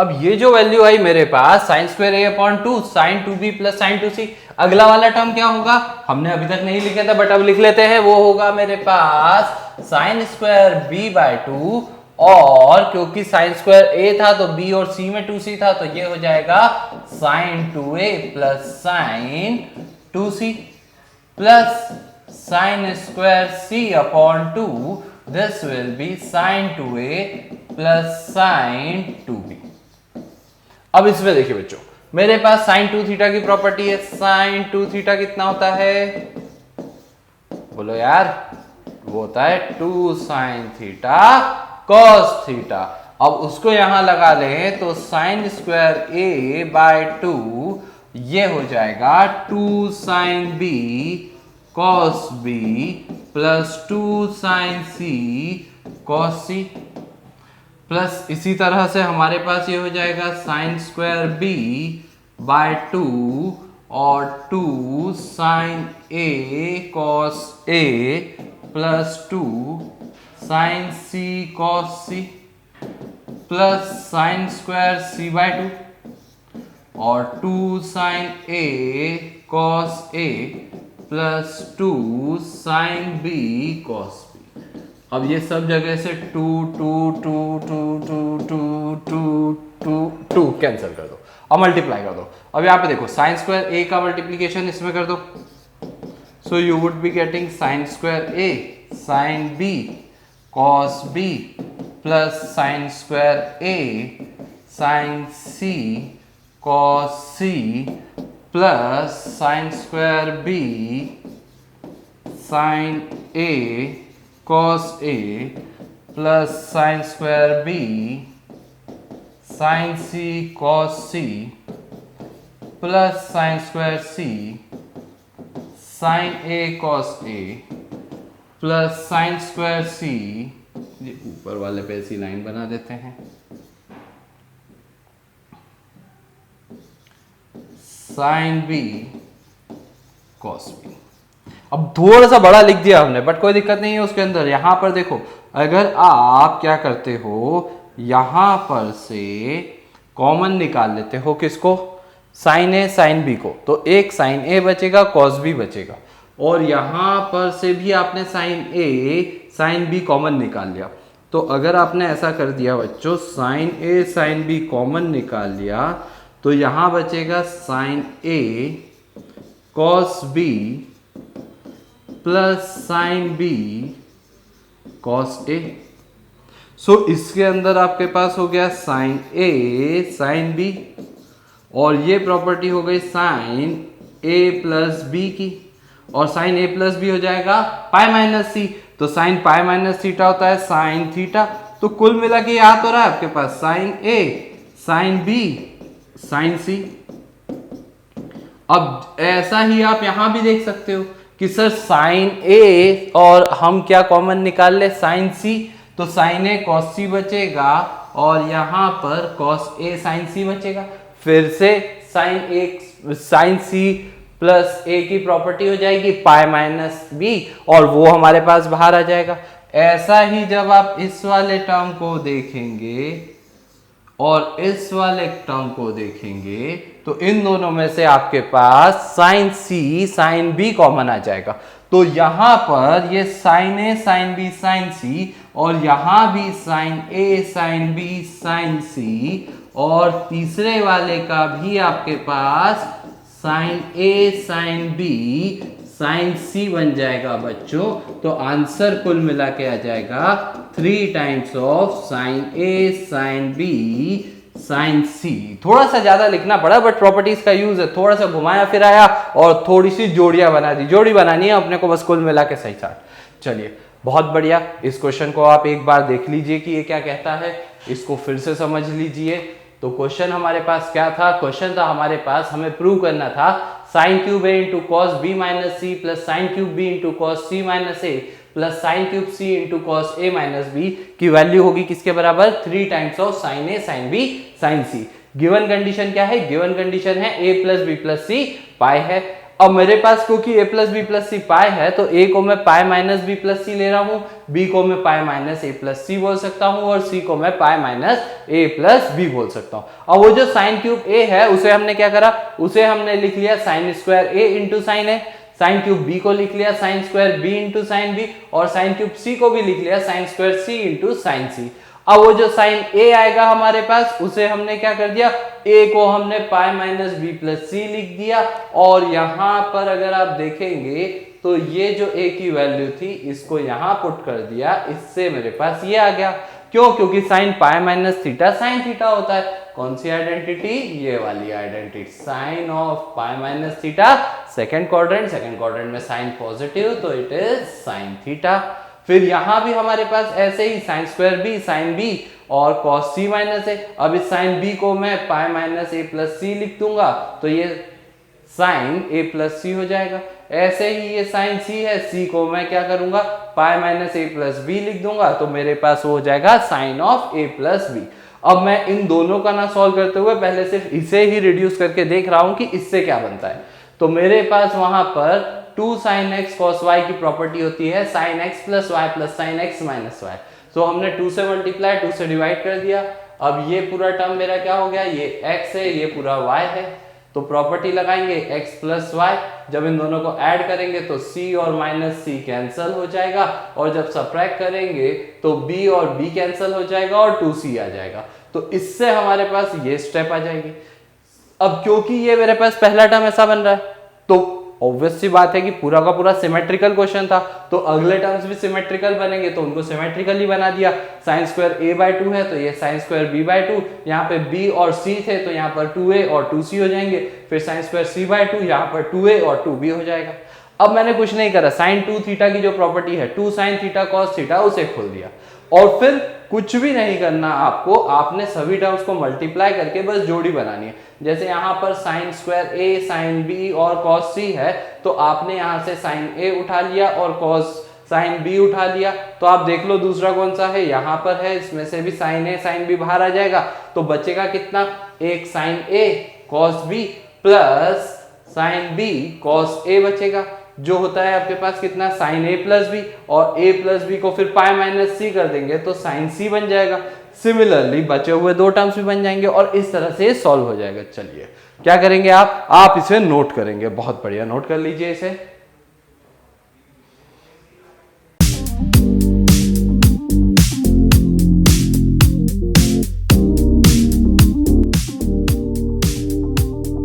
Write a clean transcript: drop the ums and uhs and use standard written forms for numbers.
अब ये जो वैल्यू आई मेरे पास sine square A upon 2 sine 2b plus sine 2c, अगला वाला टर्म क्या होगा हमने अभी तक नहीं लिखे था बट अब लिख लेते हैं, वो होगा मेरे पास साइन स्क्वायर b बाय 2, और क्योंकि साइन स्क्वायर a था तो b और c में 2c था तो ये हो जाएगा sine 2a plus sine 2c plus sine square c upon 2, this will be sine 2a plus sine 2b। अब इसमें देखिए बच्चों, मेरे पास साइन 2 थीटा की प्रॉपर्टी है। साइन 2 थीटा कितना होता है, बोलो यार, वो होता है 2 साइन थीटा कॉस थीटा। अब उसको यहां लगा लें तो साइन स्क्वायर ए बाय 2 ये हो जाएगा 2 sine B cos B plus 2 sine C cos C, plus इसी तरह से हमारे पास ये हो जाएगा साइन स्क्वायर बी बाय 2 और 2 sine A cos A plus 2 sine C cos C plus sine square C by 2 और 2 sine A cos A plus 2 sine B cos B. अब ये सब जगह से 2 2 2 2 2 2 2 2 2 कैंसिल कर दो, अब मल्टीप्लाई कर दो। अब यहाँ पे देखो साइन स्क्वायर ए का मल्टीप्लीकेशन इसमें कर दो, so you would be getting sine square A sine B cos B plus sine square A sine C cos C plus sine square B sine A cos A plus sine square B sine C cos C plus sine square C sine A cos A plus sine square C, ये ऊपर वाले पे ऐसी line बना देते हैं, sign B cos B। अब थोड़ा सा बड़ा लिख दिया हमने बट कोई दिक्कत नहीं है उसके अंदर। यहां पर देखो, अगर आप क्या करते हो, यहां पर से कॉमन निकाल लेते हो किसको, साइन ए साइन बी को, तो एक साइन ए बचेगा कॉस बी बचेगा, और यहां पर से भी आपने sine A sine B common निकाल लिया। तो अगर आपने ऐसा कर दिया बच्चों, sine A sine B common निकाल लिया तो यहां बचेगा sine A cos B plus sine B cos A. So इसके अंदर आपके पास हो गया साइन ए साइन बी, और ये प्रॉपर्टी हो गई साइन ए प्लस बी की, और साइन ए प्लस बी हो जाएगा पाई माइनस सी, तो साइन पाई माइनस थीटा होता है साइन थीटा। तो कुल मिला के याद हो रहा है आपके पास sign A sine B sine सी। अब ऐसा ही आप यहां भी देख सकते हो कि सर साइन ए और हम क्या कॉमन निकाल ले, साइन सी, तो साइन ए कॉस सी बचेगा और यहां पर कॉस ए साइन सी बचेगा। फिर से साइन सी प्लस ए की प्रॉपर्टी हो जाएगी पाई माइनस बी, और वो हमारे पास बाहर आ जाएगा। ऐसा ही जब आप इस वाले टर्म को देखेंगे और इस वाले टर्म को देखेंगे तो इन दोनों में से आपके पास साइन सी साइन बी कॉमन आ जाएगा। तो यहां पर ये sign A sine B sine सी, और यहां भी sign A sine B sine सी, और तीसरे वाले का भी आपके पास sign A sine B sine सी बन जाएगा बच्चों। तो आंसर कुल मिला के आ जाएगा 3 times of sine A sine B sine C. थोड़ा सा ज्यादा लिखना पड़ा बट प्रॉपर्टीज का यूज है, थोड़ा सा घुमाया फिराया और थोड़ी सी जोड़ियां बना दी। जोड़ी बनानी है अपने को बस कुल मिला के सही साथ। चलिए बहुत बढ़िया, इस क्वेश्चन को आप एक बार देख लीजिए कि ये क्या कहता है, इसको फिर से समझ लीजिए। तो क्वेश्चन हमारे पास क्या था, क्वेश्चन था हमारे पास हमें प्रूव करना था sine cube A into cos B minus C plus sine cube B into cos C minus A plus sine cube C into cos A minus B की वैल्यू होगी किसके बराबर, 3 times of sine A sine B sine C. Given condition क्या है, given condition है a plus B plus C pi है। अब मेरे पास क्योंकि a plus B plus C pi है तो a को मैं पाई माइनस बी प्लस सी ले रहा हूँ, b को मैं पाई माइनस a प्लस सी बोल सकता हूँ और c को मैं pi minus a plus b बोल सकता हूँ। अब वो जो साइन क्यूब a है उसे हमने क्या करा, उसे हमने लिख लिया sign square a into sine a, sine cube b को लिख लिया sign square b into sine b और साइन क्यूब c को भी लिख लिया sign square c into sine c। अब वो जो साइन a आएगा हमारे पास उसे हमने क्या कर दिया, a को हमने पाई माइनस बी प्लस सी लिख दिया और यहां पर अगर आप देखेंगे तो ये जो a की वैल्यू थी इसको यहां पुट कर दिया, इससे मेरे पास ये आ गया। क्यों? क्योंकि sine pi minus theta sine theta होता है। कौन सी आइडेंटिटी? ये वाली identity, sine of pi minus theta second quadrant में साइन पॉजिटिव तो इट इज साइन थीटा। फिर यहां भी हमारे पास ऐसे ही sine square B sine B और कॉस सी माइनस है। अब इस साइन बी को मैं पाई माइनस ए प्लस सी लिख दूंगा तो ये साइन ए प्लस सी हो जाएगा। ऐसे ही ये साइन सी है, सी को मैं क्या करूंगा, pi minus A plus B लिख दूंगा तो मेरे पास हो जाएगा sine of A plus B. अब मैं इन दोनों का ना सॉल्व करते हुए पहले सिर्फ इसे ही रिड्यूस करके देख रहा हूं कि इससे क्या बनता है। तो मेरे पास वहां पर 2 sin x cos y की प्रॉपर्टी होती है sin x plus Y plus sine X minus Y. तो हमने 2 से मल्टीप्लाई 2 से डिवाइड कर दिया। अब ये पूरा टर्म मेरा क्या हो गया, ये x है ये पूरा y है तो प्रॉपर्टी लगाएंगे x प्लस वाई। जब इन दोनों को ऐड करेंगे तो c और माइनस c कैंसिल हो जाएगा और जब सब्ट्रैक्ट करेंगे तो b और b कैंसिल हो जाएगा और 2c आ जाएगा। तो इससे हमारे पास ये स्टेप आ जाएगी। अब क्योंकि ये मेरे पास पहला टर्म ऐसा बन रहा है तो ऑब्वियस सी बात है कि पूरा का पूरा सिमेट्रिकल क्वेश्चन था तो अगले टर्म्स भी सिमेट्रिकल बनेंगे तो उनको सिमेट्रिकली बना दिया। साइन स्क्वायर a बाई 2 है तो ये साइन स्क्वायर b बाई 2, यहाँ पे b और c थे तो यहाँ पर 2a और 2c हो जाएंगे। फिर साइन स्क्वायर c बाई 2 यहाँ पर 2a और 2b हो जाएगा। अब मैंने कुछ नहीं करा, साइन 2 थीटा की जो प्रॉपर्टी है 2 साइन थीटा कॉस थीटा उसे खोल दिया और फिर कुछ भी नहीं करना आपको, आपने सभी टर्म्स को मल्टीप्लाई करके बस जोड़ी बनानी है। जैसे यहाँ पर sine square a sine b और कॉस c है तो आपने यहाँ से साइन a उठा लिया और कॉस साइन b उठा लिया। तो आप देख लो दूसरा कौन सा है, यहाँ पर है, इसमें से भी साइन a साइन b बाहर आ जाएगा तो बचेगा कितना, एक sine a cos b plus sine b cos a बचेगा जो होता है आपके पास कितना, साइन a प्लस बी और a प्लस बी को फिर पाई माइनस सी कर देंगे तो साइन c बन जाएगा। सिमिलरली बचे हुए दो टर्म्स भी बन जाएंगे और इस तरह से सॉल्व हो जाएगा। चलिए क्या करेंगे आप इसे नोट करेंगे, बहुत बढ़िया, नोट कर लीजिए इसे।